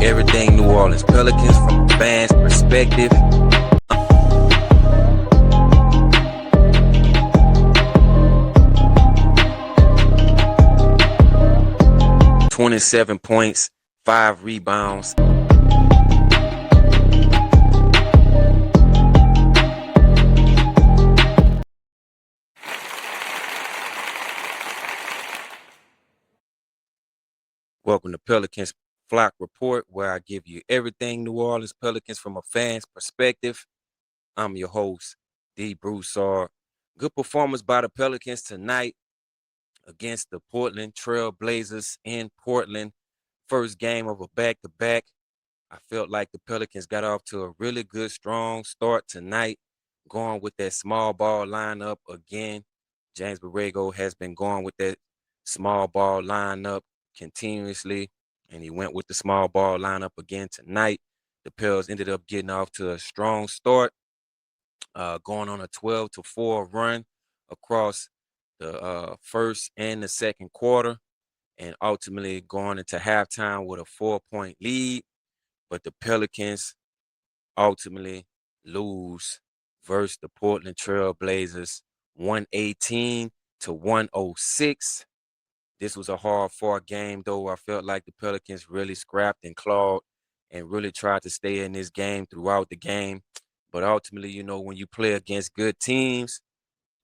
everything New Orleans Pelicans from a fan's perspective. 27 points, 5 rebounds. Welcome to Pelicans Flock Report, where I give you everything New Orleans Pelicans from a fan's perspective. I'm your host, D. Broussard. Good performance by the Pelicans tonight against the Portland Trail Blazers in Portland. First game of a back-to-back. I felt like the Pelicans got off to a really good, strong start tonight, going with that small ball lineup again. James Borrego has been going with that small ball lineup continuously, and he went with the small ball lineup again tonight. The Pels ended up getting off to a strong start, going on a 12-4 run across the first and the second quarter, and ultimately going into halftime with a 4-point lead. But the Pelicans ultimately lose versus the Portland Trail Blazers 118-106. This was a hard-fought game, though. I felt like the Pelicans really scrapped and clawed and really tried to stay in this game throughout the game. But ultimately, when you play against good teams,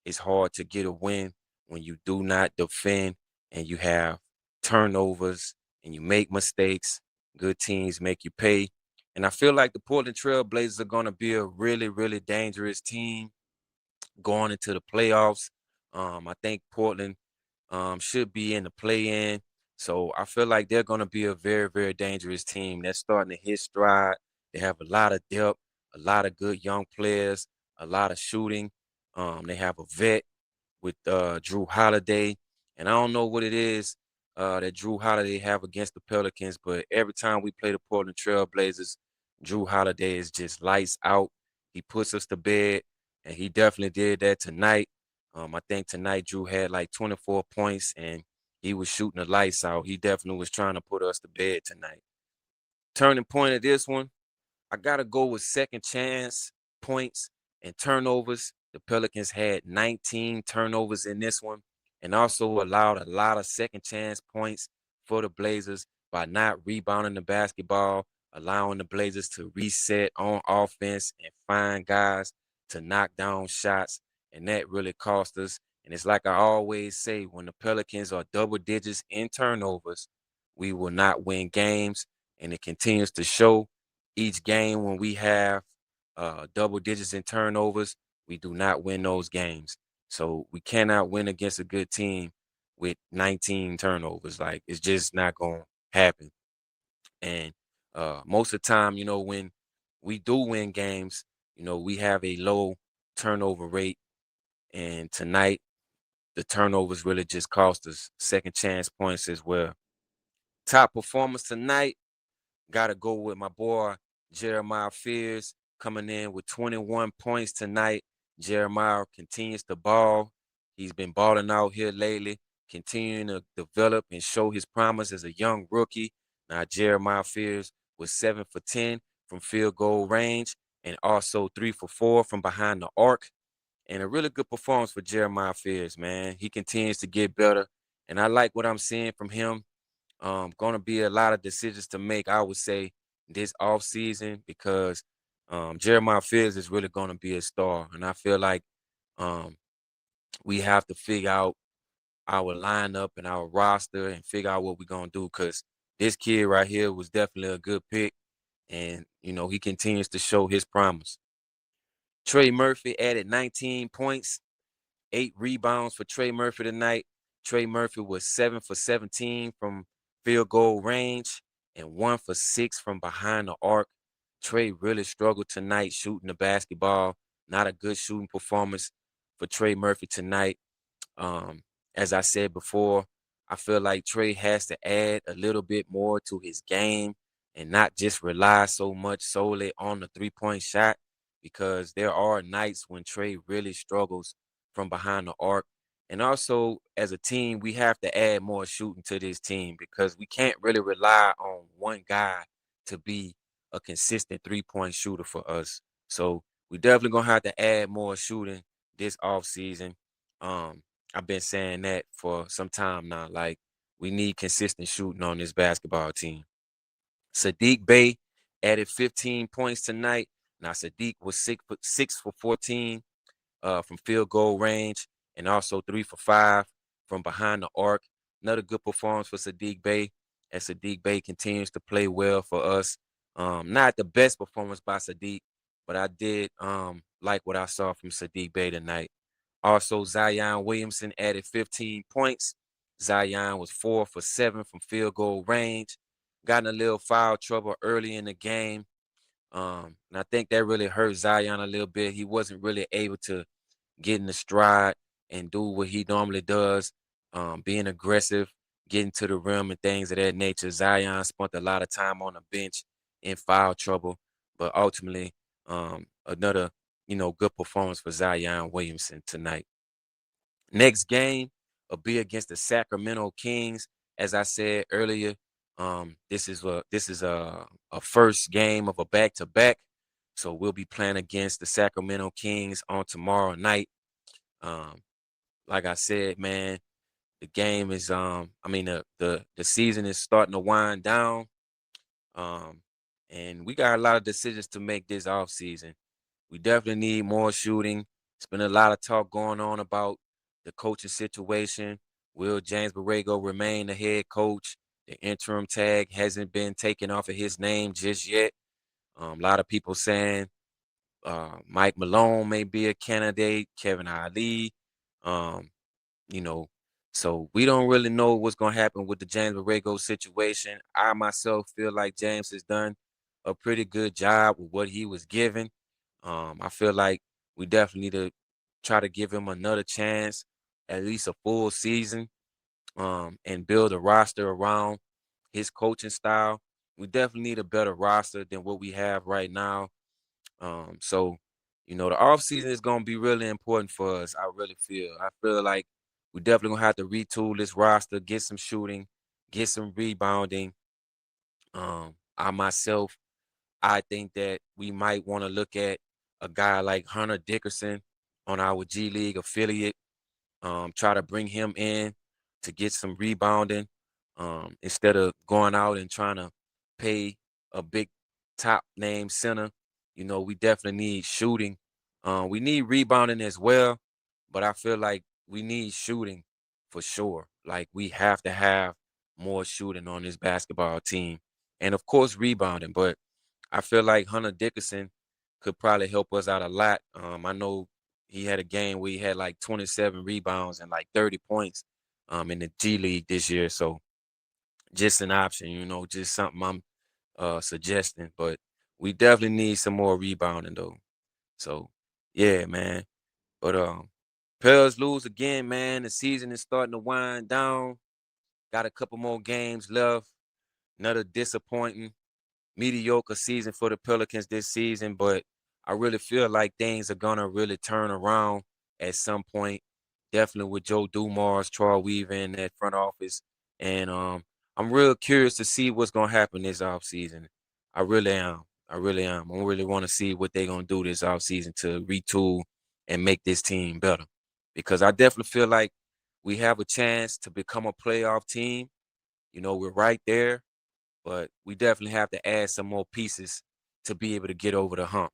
it's hard to get a win when you do not defend and you have turnovers and you make mistakes. Good teams make you pay. And I feel like the Portland Trail Blazers are going to be a really, really dangerous team going into the playoffs. I think Portland should be in the play-in. So I feel like they're going to be a very, very dangerous team. They're starting to hit stride. They have a lot of depth, a lot of good young players, a lot of shooting. They have a vet with Drew Holiday. And I don't know what it is that Drew Holiday have against the Pelicans, but every time we play the Portland Trail Blazers, Drew Holiday is just lights out. He puts us to bed, and he definitely did that tonight. I think tonight Drew had like 24 points, and he was shooting the lights out. He definitely was trying to put us to bed tonight. Turning point of this one, I got to go with second chance points and turnovers. The Pelicans had 19 turnovers in this one and also allowed a lot of second chance points for the Blazers by not rebounding the basketball, allowing the Blazers to reset on offense and find guys to knock down shots. And that really cost us. And it's like I always say, when the Pelicans are double digits in turnovers, we will not win games. And it continues to show each game when we have double digits in turnovers, we do not win those games. So we cannot win against a good team with 19 turnovers. Like, it's just not going to happen. And most of the time, when we do win games, we have a low turnover rate. And tonight, the turnovers really just cost us second chance points as well. Top performance tonight, got to go with my boy, Jeremiah Fears, coming in with 21 points tonight. Jeremiah continues to ball. He's been balling out here lately, continuing to develop and show his promise as a young rookie. Now, Jeremiah Fears was 7 for 10 from field goal range and also 3 for 4 from behind the arc. And a really good performance for Jeremiah Fears, man. He continues to get better, and I like what I'm seeing from him. Going to be a lot of decisions to make, I would say, this offseason because Jeremiah Fields is really going to be a star. And I feel like we have to figure out our lineup and our roster and figure out what we're going to do because this kid right here was definitely a good pick. And, he continues to show his promise. Trey Murphy added 19 points, 8 rebounds for Trey Murphy tonight. Trey Murphy was 7 for 17 from field goal range and 1 for 6 from behind the arc. Trey really struggled tonight shooting the basketball. Not a good shooting performance for Trey Murphy tonight. As I said before, I feel like Trey has to add a little bit more to his game and not just rely so much solely on the three-point shot because there are nights when Trey really struggles from behind the arc. And also, as a team, we have to add more shooting to this team because we can't really rely on one guy to be a consistent 3-point shooter for us. So we definitely gonna have to add more shooting this offseason. Um, I've been saying that for some time now. Like we need consistent shooting on this basketball team. Sadiq Bey added 15 points tonight. Now Sadiq was 6 for 14 from field goal range and also 3 for 5 from behind the arc. Another good performance for Sadiq Bey as Sadiq Bey continues to play well for us. Not the best performance by Sadiq, but I did like what I saw from Sadiq Bey tonight. Also, Zion Williamson added 15 points. Zion was 4 for 7 from field goal range. Got in a little foul trouble early in the game. And I think that really hurt Zion a little bit. He wasn't really able to get in the stride and do what he normally does, being aggressive, getting to the rim and things of that nature. Zion spent a lot of time on the bench in foul trouble, but ultimately, another good performance for Zion Williamson tonight. Next game will be against the Sacramento Kings. As I said earlier, this is a first game of a back to back. So we'll be playing against the Sacramento Kings on tomorrow night. Um, like I said, man, the game is I mean the season is starting to wind down. Um, and we got a lot of decisions to make this off season. We definitely need more shooting. It's been a lot of talk going on about the coaching situation. Will James Borrego remain the head coach? The interim tag hasn't been taken off of his name just yet. A lot of people saying Mike Malone may be a candidate, Kevin Ali. Um, you know, so we don't really know what's going to happen with the James Borrego situation. I myself feel like James has done a pretty good job with what he was given. I feel like we definitely need to try to give him another chance, at least a full season, and build a roster around his coaching style. We definitely need a better roster than what we have right now. So the offseason is gonna be really important for us. I really feel. I feel like we definitely gonna have to retool this roster, get some shooting, get some rebounding. I myself, I think that we might want to look at a guy like Hunter Dickerson on our G League affiliate. Try to bring him in to get some rebounding instead of going out and trying to pay a big top name center. We definitely need shooting. We need rebounding as well, but I feel like we need shooting for sure. Like we have to have more shooting on this basketball team, and of course rebounding. But I feel like Hunter Dickerson could probably help us out a lot. I know he had a game where he had like 27 rebounds and like 30 points in the G League this year. So just an option, just something I'm suggesting. But we definitely need some more rebounding though. So yeah, man. But Pels lose again, man. The season is starting to wind down. Got a couple more games left. Another disappointing mediocre season for the Pelicans this season, but I really feel like things are gonna really turn around at some point. Definitely with Joe Dumars, Troy Weaver in that front office, and I'm real curious to see what's gonna happen this offseason. I really am. I really am. I really want to see what they're gonna do this offseason to retool and make this team better, because I definitely feel like we have a chance to become a playoff team. We're right there, but we definitely have to add some more pieces to be able to get over the hump.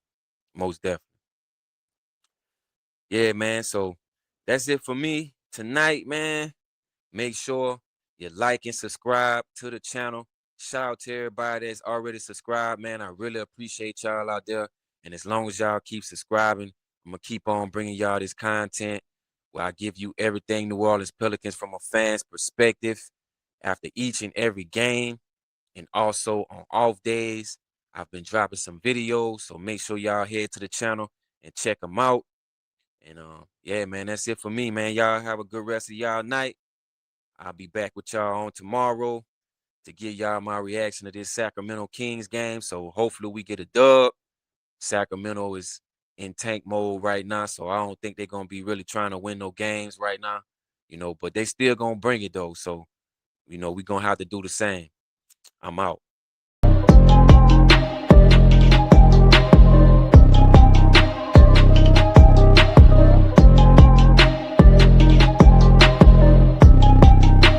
Most definitely. Yeah, man. So that's it for me tonight, man. Make sure you like and subscribe to the channel. Shout out to everybody that's already subscribed, man. I really appreciate y'all out there. And as long as y'all keep subscribing, I'm going to keep on bringing y'all this content where I give you everything New Orleans Pelicans from a fan's perspective after each and every game. And also on off days, I've been dropping some videos. So make sure y'all head to the channel and check them out. And yeah, man, that's it for me, man. Y'all have a good rest of y'all night. I'll be back with y'all on tomorrow to give y'all my reaction to this Sacramento Kings game. So hopefully we get a dub. Sacramento is in tank mode right now, so I don't think they're gonna be really trying to win no games right now. But they still gonna bring it though. So, we're gonna have to do the same. I'm out.